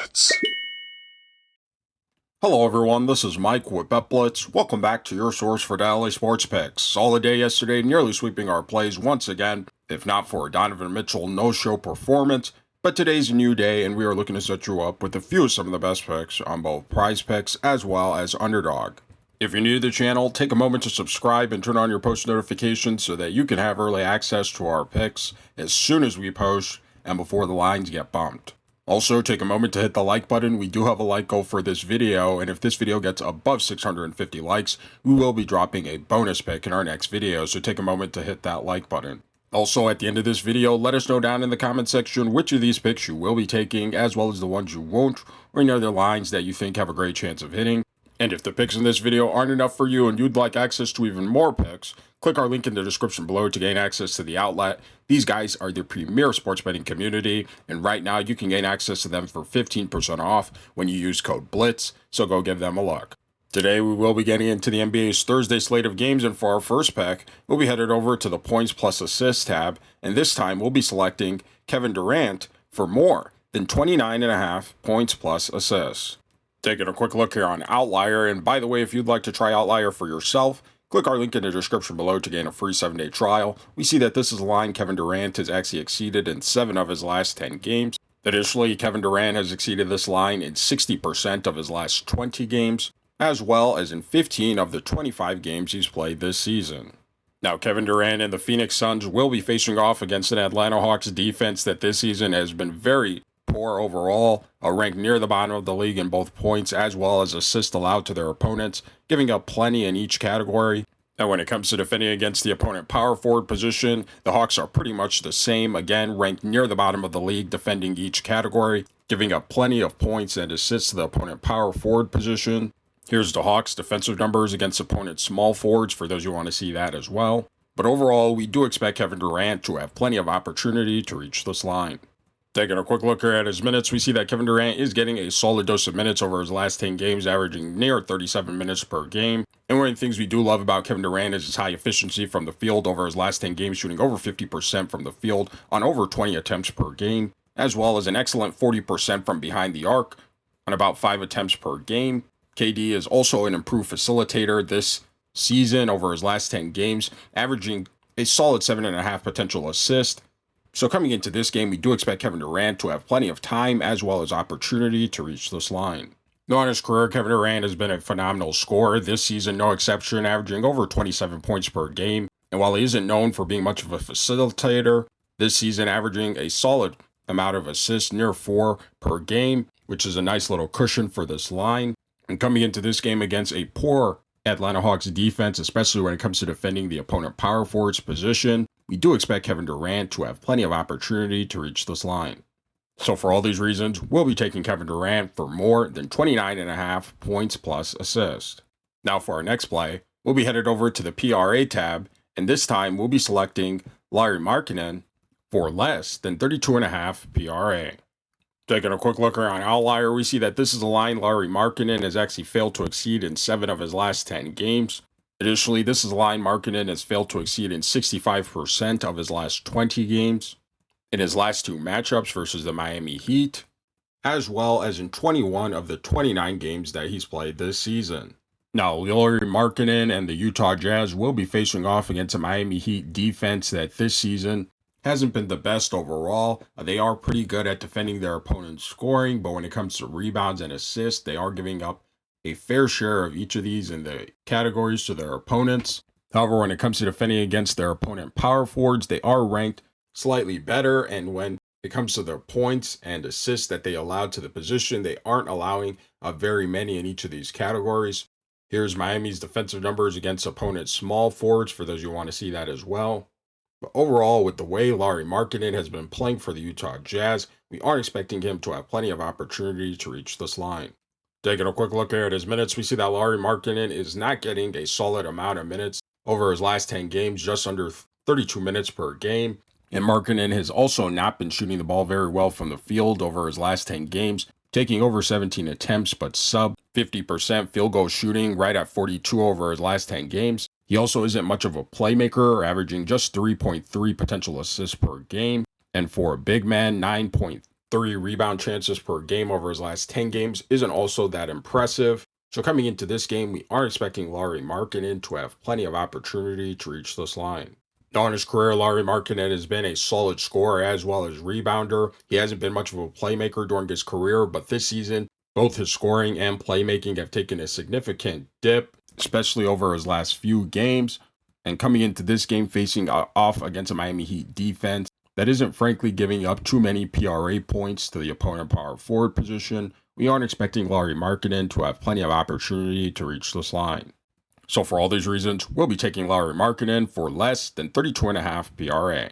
Blitz. Hello everyone, this is Mike with Bet Blitz. Welcome back to your source for daily sports picks. Solid day yesterday, nearly sweeping our plays once again, if not for a Donovan Mitchell no-show performance. But today's a new day, and we are looking to set you up with a few of some of the best picks on both PrizePicks as well as Underdog. If you're new to the channel, take a moment to subscribe and turn on your post notifications so that you can have early access to our picks as soon as we post and before the lines get bumped. Also, take a moment to hit the like button. We do have a like goal for this video, and if this video gets above 650 likes, we will be dropping a bonus pick in our next video, so take a moment to hit that like button. Also, at the end of this video, let us know down in the comment section which of these picks you will be taking, as well as the ones you won't, or any other lines that you think have a great chance of hitting. And if the picks in this video aren't enough for you and you'd like access to even more picks, click our link in the description below to gain access to the outlet. These guys are the premier sports betting community, and right now you can gain access to them for 15% off when you use code BLITZ, so go give them a look. Today we will be getting into the NBA's Thursday slate of games, and for our first pick, we'll be headed over to the points plus assists tab, and this time we'll be selecting Kevin Durant for more than 29.5 points plus assists. Taking a quick look here on Outlier, and by the way, if you'd like to try Outlier for yourself, click our link in the description below to gain a free 7-day trial. We see that this is a line Kevin Durant has actually exceeded in 7 of his last 10 games. Additionally, Kevin Durant has exceeded this line in 60% of his last 20 games, as well as in 15 of the 25 games he's played this season. Now, Kevin Durant and the Phoenix Suns will be facing off against an Atlanta Hawks defense that this season has been very poor overall, ranked near the bottom of the league in both points as well as assists allowed to their opponents, giving up plenty in each category. Now, when it comes to defending against the opponent power forward position, the Hawks are pretty much the same, again ranked near the bottom of the league defending each category, giving up plenty of points and assists to the opponent power forward position. Here's the Hawks' defensive numbers against opponent small forwards for those who want to see that as well. But overall, we do expect Kevin Durant to have plenty of opportunity to reach this line. Taking a quick look here at his minutes, we see that Kevin Durant is getting a solid dose of minutes over his last 10 games, averaging near 37 minutes per game. And one of the things we do love about Kevin Durant is his high efficiency from the field over his last 10 games, shooting over 50% from the field on over 20 attempts per game, as well as an excellent 40% from behind the arc on about 5 attempts per game. KD is also an improved facilitator this season over his last 10 games, averaging a solid 7.5 potential assists. So coming into this game, we do expect Kevin Durant to have plenty of time as well as opportunity to reach this line. Now, in his career, Kevin Durant has been a phenomenal scorer this season, no exception, averaging over 27 points per game. And while he isn't known for being much of a facilitator, this season averaging a solid amount of assists, near 4 per game, which is a nice little cushion for this line. And coming into this game against a poor Atlanta Hawks defense, especially when it comes to defending the opponent power forward's position, we do expect Kevin Durant to have plenty of opportunity to reach this line. So for all these reasons, we'll be taking Kevin Durant for more than 29.5 points plus assist. Now for our next play, we'll be headed over to the PRA tab, and this time we'll be selecting Lauri Markkanen for less than 32.5 PRA. Taking a quick look around Outlier, we see that this is a line Lauri Markkanen has actually failed to exceed in 7 of his last 10 games. Additionally, this is a line Markkanen has failed to exceed in 65% of his last 20 games, in his last 2 matchups versus the Miami Heat, as well as in 21 of the 29 games that he's played this season. Now, Lauri Markkanen and the Utah Jazz will be facing off against a Miami Heat defense that this season hasn't been the best overall. They are pretty good at defending their opponent's scoring, but when it comes to rebounds and assists, they are giving up a fair share of each of these in the categories to their opponents. However, when it comes to defending against their opponent power forwards, they are ranked slightly better, and when it comes to their points and assists that they allow to the position, they aren't allowing very many in each of these categories. Here's Miami's defensive numbers against opponent small forwards for those who want to see that as well. But overall, with the way Lauri Markkanen has been playing for the Utah Jazz, we aren't expecting him to have plenty of opportunity to reach this line. Taking a quick look here at his minutes, we see that Lauri Markkanen is not getting a solid amount of minutes over his last 10 games, just under 32 minutes per game. And Markkanen has also not been shooting the ball very well from the field over his last 10 games, taking over 17 attempts, but sub 50% field goal shooting, right at 42 over his last 10 games. He also isn't much of a playmaker, averaging just 3.3 potential assists per game. And for a big man, 9.3 3 rebound chances per game over his last 10 games isn't also that impressive. So coming into this game, we aren't expecting Lauri Markkanen to have plenty of opportunity to reach this line. Now in his career, Lauri Markkanen has been a solid scorer as well as rebounder. He hasn't been much of a playmaker during his career, but this season, both his scoring and playmaking have taken a significant dip, especially over his last few games. And coming into this game, facing off against a Miami Heat defense that isn't frankly giving up too many PRA points to the opponent power forward position, we aren't expecting Lauri Markkanen to have plenty of opportunity to reach this line. So for all these reasons, we'll be taking Lauri Markkanen for less than 32.5 PRA.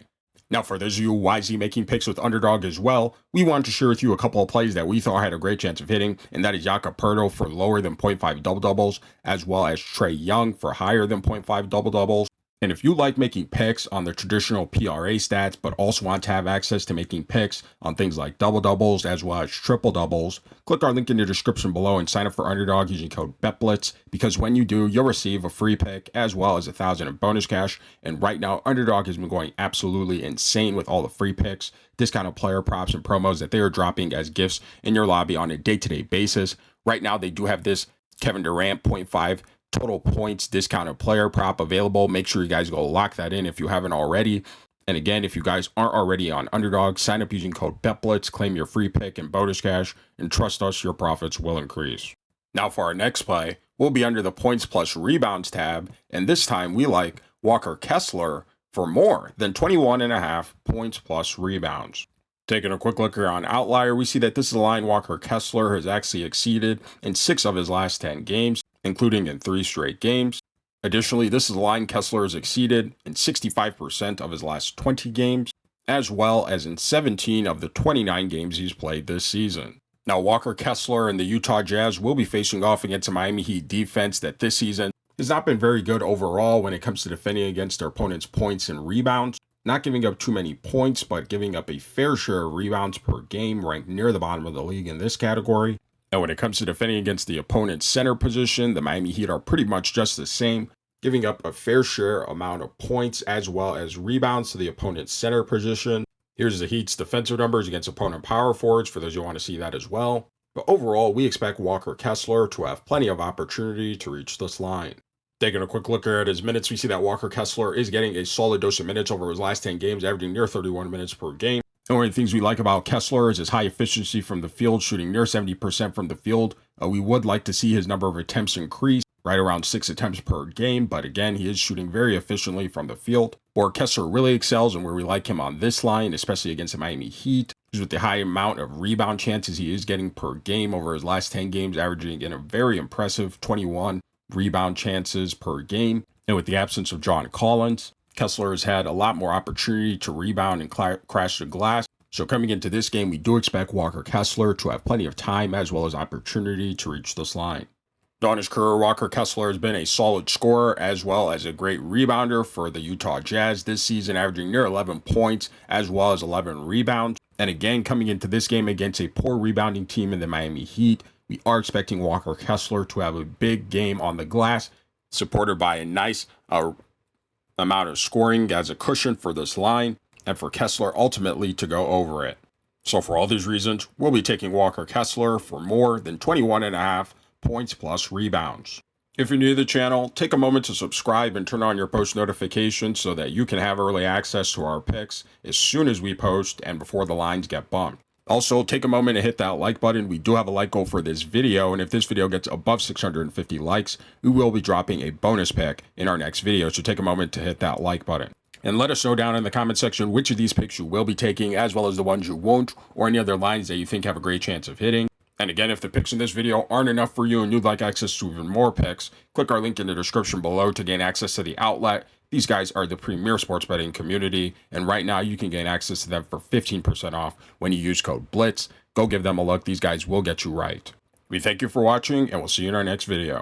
Now for those of you wisely making picks with Underdog as well, we want to share with you a couple of plays that we thought had a great chance of hitting, and that is Jakob Poeltl for lower than 0.5 double-doubles, as well as Trae Young for higher than 0.5 double-doubles. And if you like making picks on the traditional PRA stats, but also want to have access to making picks on things like double-doubles as well as triple-doubles, click our link in the description below and sign up for Underdog using code BETBLITZ, because when you do, you'll receive a free pick as well as 1,000 in bonus cash. And right now, Underdog has been going absolutely insane with all the free picks, discounted player props, and promos that they are dropping as gifts in your lobby on a day-to-day basis. Right now, they do have this Kevin Durant 0.5 total points discounted player prop available. Make sure you guys go lock that in if you haven't already. And again, if you guys aren't already on Underdog, sign up using code BETBLITZ, claim your free pick and bonus cash, and trust us, your profits will increase. Now for our next play, we'll be under the points plus rebounds tab, and this time we like Walker Kessler for more than 21.5 points plus rebounds. Taking a quick look here on Outlier, we see that this is a line Walker Kessler has actually exceeded in 6 of his last 10 games, including in 3 straight games. Additionally, this is a line Kessler has exceeded in 65% of his last 20 games, as well as in 17 of the 29 games he's played this season. Now, Walker Kessler and the Utah Jazz will be facing off against a Miami Heat defense that this season has not been very good overall when it comes to defending against their opponent's points and rebounds. Not giving up too many points, but giving up a fair share of rebounds per game, ranked near the bottom of the league in this category. And when it comes to defending against the opponent's center position, the Miami Heat are pretty much just the same, giving up a fair share amount of points as well as rebounds to the opponent's center position. Here's the Heat's defensive numbers against opponent power forwards for those who want to see that as well. But overall, we expect Walker Kessler to have plenty of opportunity to reach this line. Taking a quick look here at his minutes, we see that Walker Kessler is getting a solid dose of minutes over his last 10 games, averaging near 31 minutes per game. And one of the things we like about Kessler is his high efficiency from the field, shooting near 70% from the field. We would like to see his number of attempts increase, right around 6 attempts per game, but again, he is shooting very efficiently from the field. Where Kessler really excels and where we like him on this line, especially against the Miami Heat, is with the high amount of rebound chances he is getting per game over his last 10 games, averaging in a very impressive 21 rebound chances per game. And with the absence of John Collins, Kessler has had a lot more opportunity to rebound and crash the glass. So coming into this game, we do expect Walker Kessler to have plenty of time as well as opportunity to reach this line. On his career, Walker Kessler has been a solid scorer as well as a great rebounder for the Utah Jazz this season, averaging near 11 points as well as 11 rebounds. And again, coming into this game against a poor rebounding team in the Miami Heat, we are expecting Walker Kessler to have a big game on the glass, supported by a nice amount of scoring as a cushion for this line, and for Kessler ultimately to go over it. So for all these reasons, we'll be taking Walker Kessler for more than 21.5 points plus rebounds. If you're new to the channel, take a moment to subscribe and turn on your post notifications so that you can have early access to our picks as soon as we post and before the lines get bumped. Also, take a moment to hit that like button. We do have a like goal for this video, and if this video gets above 650 likes, we will be dropping a bonus pick in our next video, so take a moment to hit that like button. And let us know down in the comment section which of these picks you will be taking, as well as the ones you won't, or any other lines that you think have a great chance of hitting. And again, if the picks in this video aren't enough for you and you'd like access to even more picks, click our link in the description below to gain access to the outlet. These guys are the premier sports betting community, and right now you can gain access to them for 15% off when you use code BLITZ. Go give them a look. These guys will get you right. We thank you for watching, and we'll see you in our next video.